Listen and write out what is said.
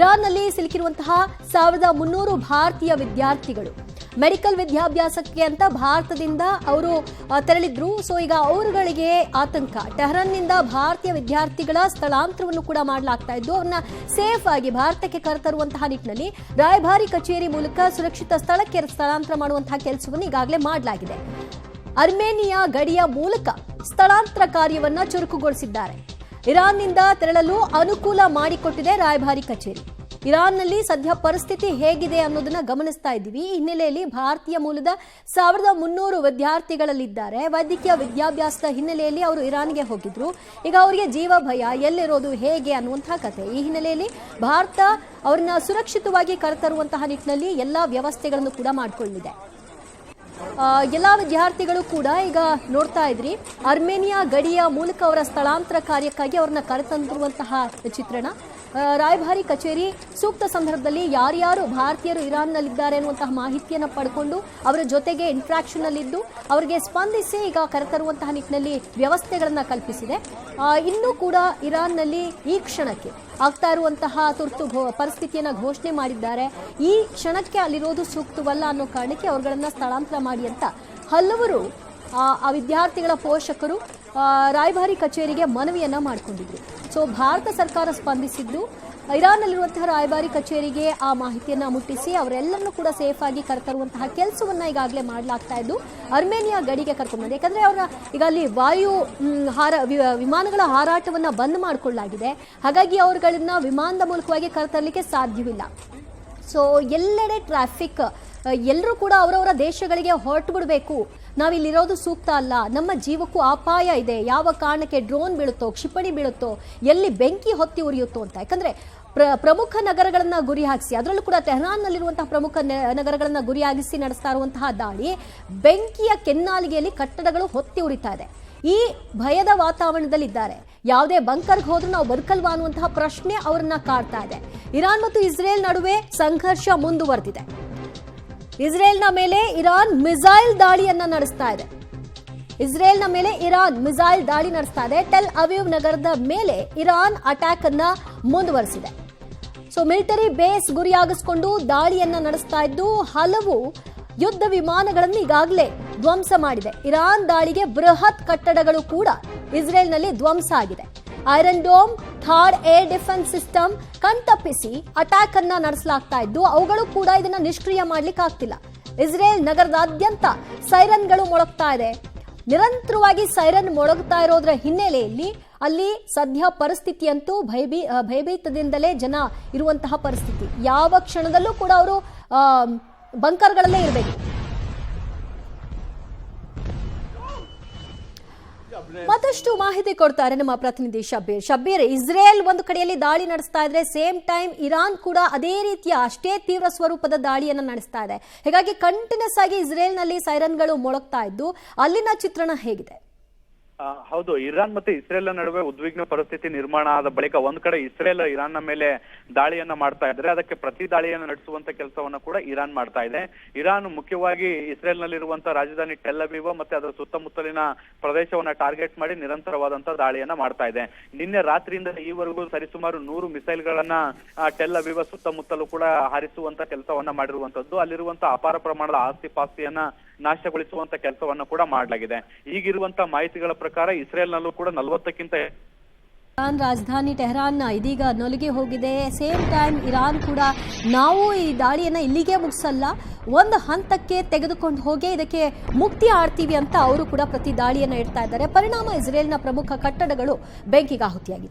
ಇರಾನ್ನಲ್ಲಿ ಸಿಲುಕಿರುವಂತಹ 1300 ಭಾರತೀಯ ವಿದ್ಯಾರ್ಥಿಗಳು ಮೆಡಿಕಲ್ ವಿದ್ಯಾಭ್ಯಾಸಕ್ಕೆ ಅಂತ ಭಾರತದಿಂದ ಅವರು ತೆರಳಿದ್ರು. ಸೊ ಈಗ ಅವರುಗಳಿಗೆ ಆತಂಕ. ಟೆಹರಾನ್ನಿಂದ ಭಾರತೀಯ ವಿದ್ಯಾರ್ಥಿಗಳ ಸ್ಥಳಾಂತರವನ್ನು ಕೂಡ ಮಾಡಲಾಗ್ತಾ ಇದ್ದು ಅವ್ರನ್ನ ಸೇಫ್ ಆಗಿ ಭಾರತಕ್ಕೆ ಕರೆತರುವಂತಹ ನಿಟ್ಟಿನಲ್ಲಿ ರಾಯಭಾರಿ ಕಚೇರಿ ಮೂಲಕ ಸುರಕ್ಷಿತ ಸ್ಥಳಕ್ಕೆ ಸ್ಥಳಾಂತರ ಮಾಡುವಂತಹ ಕೆಲಸವನ್ನು ಈಗಾಗಲೇ ಮಾಡಲಾಗಿದೆ. ಅರ್ಮೇನಿಯಾ ಗಡಿಯ ಮೂಲಕ ಸ್ಥಳಾಂತರ ಕಾರ್ಯವನ್ನ ಚುರುಕುಗೊಳಿಸಿದ್ದಾರೆ. ಇರಾನ್ನಿಂದ ತೆರಳಲು ಅನುಕೂಲ ಮಾಡಿಕೊಟ್ಟಿದೆ ರಾಯಭಾರಿ ಕಚೇರಿ. ಇರಾನ್ನಲ್ಲಿ ಸದ್ಯ ಪರಿಸ್ಥಿತಿ ಹೇಗಿದೆ ಅನ್ನೋದನ್ನ ಗಮನಿಸ್ತಾ ಇದ್ದೀವಿ. ಈ ಹಿನ್ನೆಲೆಯಲ್ಲಿ ಭಾರತೀಯ ಮೂಲದ 1300 ವಿದ್ಯಾರ್ಥಿಗಳಲ್ಲಿದ್ದಾರೆ. ವೈದ್ಯಕೀಯ ವಿದ್ಯಾಭ್ಯಾಸದ ಹಿನ್ನೆಲೆಯಲ್ಲಿ ಅವರು ಇರಾನ್ಗೆ ಹೋಗಿದ್ರು. ಈಗ ಅವರಿಗೆ ಜೀವ ಭಯ, ಎಲ್ಲಿರೋದು ಹೇಗೆ ಅನ್ನುವಂತಹ ಕತೆ. ಈ ಹಿನ್ನೆಲೆಯಲ್ಲಿ ಭಾರತ ಅವರನ್ನ ಸುರಕ್ಷಿತವಾಗಿ ಕರೆತರುವಂತಹ ನಿಟ್ಟಿನಲ್ಲಿ ಎಲ್ಲಾ ವ್ಯವಸ್ಥೆಗಳನ್ನು ಕೂಡ ಮಾಡಿಕೊಳ್ಳಿದೆ. ಎಲ್ಲಾ ವಿದ್ಯಾರ್ಥಿಗಳು ಕೂಡ ಈಗ ನೋಡ್ತಾ ಇದ್ರಿ, ಅರ್ಮೇನಿಯಾ ಗಡಿಯ ಮೂಲಕ ಅವರ ಸ್ಥಳಾಂತರ ಕಾರ್ಯಕ್ಕಾಗಿ ಅವರನ್ನ ಕರೆತಂದಿರುವಂತಹ ಚಿತ್ರಣ. ರಾಯಭಾರಿ ಕಚೇರಿ ಸೂಕ್ತ ಸಂದರ್ಭದಲ್ಲಿ ಯಾರ್ಯಾರು ಭಾರತೀಯರು ಇರಾನ್ನಲ್ಲಿದ್ದಾರೆ ಅನ್ನುವಂತಹ ಮಾಹಿತಿಯನ್ನು ಪಡ್ಕೊಂಡು ಅವರ ಜೊತೆಗೆ ಇಂಟ್ರಾಕ್ಷನ್ ಅಲ್ಲಿದ್ದು ಅವರಿಗೆ ಸ್ಪಂದಿಸಿ ಈಗ ಕರೆತರುವಂತಹ ನಿಟ್ಟಿನಲ್ಲಿ ವ್ಯವಸ್ಥೆಗಳನ್ನು ಕಲ್ಪಿಸಿದೆ. ಇನ್ನೂ ಕೂಡ ಇರಾನ್ನಲ್ಲಿ ಈ ಕ್ಷಣಕ್ಕೆ ಆಗ್ತಾ ಇರುವಂತಹ ತುರ್ತು ಪರಿಸ್ಥಿತಿಯನ್ನು ಘೋಷಣೆ ಮಾಡಿದ್ದಾರೆ. ಈ ಕ್ಷಣಕ್ಕೆ ಅಲ್ಲಿರೋದು ಸೂಕ್ತವಲ್ಲ ಅನ್ನೋ ಕಾರಣಕ್ಕೆ ಅವರುಗಳನ್ನ ಸ್ಥಳಾಂತರ ಮಾಡಿ ಅಂತ ಹಲವರು ಆ ವಿದ್ಯಾರ್ಥಿಗಳ ಪೋಷಕರು ರಾಯಭಾರಿ ಕಚೇರಿಗೆ ಮನವಿಯನ್ನ ಮಾಡಿಕೊಂಡಿದ್ರು. ಸೊ ಭಾರತ ಸರ್ಕಾರ ಸ್ಪಂದಿಸಿದ್ದು ಇರಾನ್ನಲ್ಲಿರುವಂತಹ ರಾಯಭಾರಿ ಕಚೇರಿಗೆ ಆ ಮಾಹಿತಿಯನ್ನ ಮುಟ್ಟಿಸಿ ಅವರೆಲ್ಲರನ್ನೂ ಕೂಡ ಸೇಫ್ ಆಗಿ ಕರೆತರುವಂತಹ ಕೆಲಸವನ್ನ ಈಗಾಗಲೇ ಮಾಡಲಾಗ್ತಾ ಇದ್ದು ಅರ್ಮೇನಿಯಾ ಗಡಿಗೆ ಕರ್ಕೊಂಡು ಬಂದ. ಯಾಕಂದ್ರೆ ಅವರ ಈಗ ಅಲ್ಲಿ ವಿಮಾನಗಳ ಹಾರಾಟವನ್ನ ಬಂದ್ ಮಾಡಿಕೊಳ್ಳಲಾಗಿದೆ. ಹಾಗಾಗಿ ಅವರುಗಳನ್ನ ವಿಮಾನದ ಮೂಲಕವಾಗಿ ಕರೆತರಲಿಕ್ಕೆ ಸಾಧ್ಯವಿಲ್ಲ. ಸೊ ಎಲ್ಲೆಡೆ ಟ್ರಾಫಿಕ್, ಎಲ್ಲರೂ ಕೂಡ ಅವರವರ ದೇಶಗಳಿಗೆ ಹೊರಟು ಬಿಡಬೇಕು, ನಾವಿಲ್ಲಿರೋದು ಸೂಕ್ತ ಅಲ್ಲ, ನಮ್ಮ ಜೀವಕ್ಕೂ ಅಪಾಯ ಇದೆ, ಯಾವ ಕಾರಣಕ್ಕೆ ಡ್ರೋನ್ ಬೀಳುತ್ತೋ, ಕ್ಷಿಪಣಿ ಬೀಳುತ್ತೋ, ಎಲ್ಲಿ ಬೆಂಕಿ ಹೊತ್ತಿ ಉರಿಯುತ್ತೋ ಅಂತ. ಯಾಕಂದ್ರೆ ಪ್ರಮುಖ ನಗರಗಳನ್ನ ಗುರಿ ಹಾಕಿಸಿ, ಅದರಲ್ಲೂ ಕೂಡ ಟೆಹರಾನ್ನಲ್ಲಿರುವಂತಹ ಪ್ರಮುಖ ನಗರಗಳನ್ನ ಗುರಿಯಾಗಿಸಿ ನಡೆಸ್ತಾ ಇರುವಂತಹ ದಾಳಿ ಬೆಂಕಿಯ ಕೆನ್ನಾಲಿಗೆಯಲ್ಲಿ ಕಟ್ಟಡಗಳು ಹೊತ್ತಿ ಉರಿತಾ ಇದೆ. ಈ ಭಯದ ವಾತಾವರಣದಲ್ಲಿದ್ದಾರೆ. ಯಾವುದೇ ಬಂಕರ್ಗೆ ಹೋದ್ರೂ ನಾವು ಬದುಕಲ್ವಾ ಅನ್ನುವಂತಹ ಪ್ರಶ್ನೆ ಅವರನ್ನ ಕಾಡ್ತಾ ಇದೆ. ಇರಾನ್ ಮತ್ತು ಇಸ್ರೇಲ್ ನಡುವೆ ಸಂಘರ್ಷ ಮುಂದುವರೆದಿದೆ. ಇಸ್ರೇಲ್ನ ಮೇಲೆ ಇರಾನ್ ಮಿಸೈಲ್ ದಾಳಿಯನ್ನ ನಡೆಸ್ತಾ ಇದೆ. ಟೆಲ್ ಅವೀವ್ ನಗರದ ಮೇಲೆ ಇರಾನ್ ಅಟ್ಯಾಕ್ ಅನ್ನ ಮುಂದುವರೆಸಿದೆ. ಸೊ ಮಿಲಿಟರಿ ಬೇಸ್ ಗುರಿಯಾಗಿಸಿಕೊಂಡು ದಾಳಿಯನ್ನ ನಡೆಸ್ತಾ ಇದ್ದು ಹಲವು ಯುದ್ಧ ವಿಮಾನಗಳನ್ನು ಈಗಾಗಲೇ ಧ್ವಂಸ ಮಾಡಿದೆ. ಇರಾನ್ ದಾಳಿಗೆ ಬೃಹತ್ ಕಟ್ಟಡಗಳು ಕೂಡ ಇಸ್ರೇಲ್ನಲ್ಲಿ ಧ್ವಂಸ ಆಗಿದೆ. ಐರನ್ ಡೋಮ್, ಥಾಡ್ ಏರ್ ಡಿಫೆನ್ಸ್ ಸಿಸ್ಟಮ್ ಕಣ್ತಪ್ಪಿಸಿ ಅಟ್ಯಾಕ್ ಅನ್ನ ನಡೆಸಲಾಗ್ತಾ ಇದ್ದು ಅವುಗಳು ಕೂಡ ಇದನ್ನ ನಿಷ್ಕ್ರಿಯ ಮಾಡ್ಲಿಕ್ಕೆ ಆಗ್ತಿಲ್ಲ. ಇಸ್ರೇಲ್ ನಗರದಾದ್ಯಂತ ಸೈರನ್ಗಳು ಮೊಳಗ್ತಾ ಇದೆ. ನಿರಂತರವಾಗಿ ಸೈರನ್ ಮೊಳಗ್ತಾ ಇರೋದ್ರ ಹಿನ್ನೆಲೆಯಲ್ಲಿ ಅಲ್ಲಿ ಸದ್ಯ ಪರಿಸ್ಥಿತಿಯಂತೂ ಭಯಭೀತದಿಂದಲೇ ಜನ ಇರುವಂತಹ ಪರಿಸ್ಥಿತಿ. ಯಾವ ಕ್ಷಣದಲ್ಲೂ ಕೂಡ ಅವರು ಬಂಕರ್ಗಳಲ್ಲೇ ಇರಬೇಕು. ಮತ್ತಷ್ಟು ಮಾಹಿತಿ ಕೊಡ್ತಾರೆ ನಮ್ಮ ಪ್ರತಿನಿಧಿ ಶಬ್ಬೀರ್. ಇಸ್ರೇಲ್ ಒಂದು ಕಡೆಯಲ್ಲಿ ದಾಳಿ ನಡೆಸ್ತಾ ಇದ್ರೆ ಸೇಮ್ ಟೈಮ್ ಇರಾನ್ ಕೂಡ ಅದೇ ರೀತಿಯ ಅಷ್ಟೇ ತೀವ್ರ ಸ್ವರೂಪದ ದಾಳಿಯನ್ನು ನಡೆಸ್ತಾ ಇದೆ. ಹೀಗಾಗಿ ಕಂಟಿನ್ಯೂಸ್ ಆಗಿ ಇಸ್ರೇಲ್ನಲ್ಲಿ ಸೈರನ್ಗಳು ಮೊಳಗ್ತಾ ಇದ್ದು ಅಲ್ಲಿನ ಚಿತ್ರಣ ಹೇಗಿದೆ? ಹೌದು, ಇರಾನ್ ಮತ್ತೆ ಇಸ್ರೇಲ್ ನಡುವೆ ಉದ್ವಿಗ್ನ ಪರಿಸ್ಥಿತಿ ನಿರ್ಮಾಣ ಆದ ಬಳಿಕ ಒಂದ್ ಕಡೆ ಇಸ್ರೇಲ್ ಇರಾನ್ನ ಮೇಲೆ ದಾಳಿಯನ್ನ ಮಾಡ್ತಾ ಇದ್ರೆ ಅದಕ್ಕೆ ಪ್ರತಿ ದಾಳಿಯನ್ನು ನಡೆಸುವಂತ ಕೆಲಸವನ್ನ ಕೂಡ ಇರಾನ್ ಮಾಡ್ತಾ ಇದೆ. ಇರಾನ್ ಮುಖ್ಯವಾಗಿ ಇಸ್ರೇಲ್ ನಲ್ಲಿರುವಂತಹ ರಾಜಧಾನಿ ಟೆಲ್ ಅವೀವ್ ಮತ್ತೆ ಅದರ ಸುತ್ತಮುತ್ತಲಿನ ಪ್ರದೇಶವನ್ನ ಟಾರ್ಗೆಟ್ ಮಾಡಿ ನಿರಂತರವಾದಂತಹ ದಾಳಿಯನ್ನ ಮಾಡ್ತಾ ಇದೆ. ನಿನ್ನೆ ರಾತ್ರಿಯಿಂದ ಈವರೆಗೂ ಸರಿಸುಮಾರು 100 ಮಿಸೈಲ್ಗಳನ್ನ ಟೆಲ್ ಅವೀವ್ ಸುತ್ತಮುತ್ತಲೂ ಕೂಡ ಹಾರಿಸುವಂತ ಕೆಲಸವನ್ನ ಮಾಡಿರುವಂತದ್ದು. ಅಲ್ಲಿರುವಂತಹ ಅಪಾರ ಪ್ರಮಾಣದ ಆಸ್ತಿ ಪಾಸ್ತಿಯನ್ನ ನಾಶಗೊಳಿಸುವಂತ ಕೆಲಸವನ್ನ ಕೂಡ ಮಾಡಲಾಗಿದೆ. ಈಗಿರುವಂತಹ ಮಾಹಿತಿಗಳ ಪ್ರಕಾರ ಇಸ್ರೇಲ್ನಲ್ಲೂ ಕೂಡ 40ಕ್ಕಿಂತ ರಾಜಧಾನಿ ಟೆಹರಾನ್ ಇದೀಗ ನಲುಗಿ ಹೋಗಿದೆ. ಸೇಮ್ ಟೈಮ್ ಇರಾನ್ ಕೂಡ ನಾವು ಈ ದಾಳಿಯನ್ನ ಇಲ್ಲಿಗೆ ಮುಗಿಸಲ್ಲ, ಒಂದು ಹಂತಕ್ಕೆ ತೆಗೆದುಕೊಂಡು ಹೋಗಿ ಇದಕ್ಕೆ ಮುಕ್ತಿ ಆಡ್ತೀವಿ ಅಂತ ಅವರು ಕೂಡ ಪ್ರತಿ ದಾಳಿಯನ್ನ ಇಡ್ತಾ ಇದ್ದಾರೆ. ಪರಿಣಾಮ ಇಸ್ರೇಲ್ನ ಪ್ರಮುಖ ಕಟ್ಟಡಗಳು ಬೆಂಕಿಗಾಹುತಿಯಾಗಿದೆ.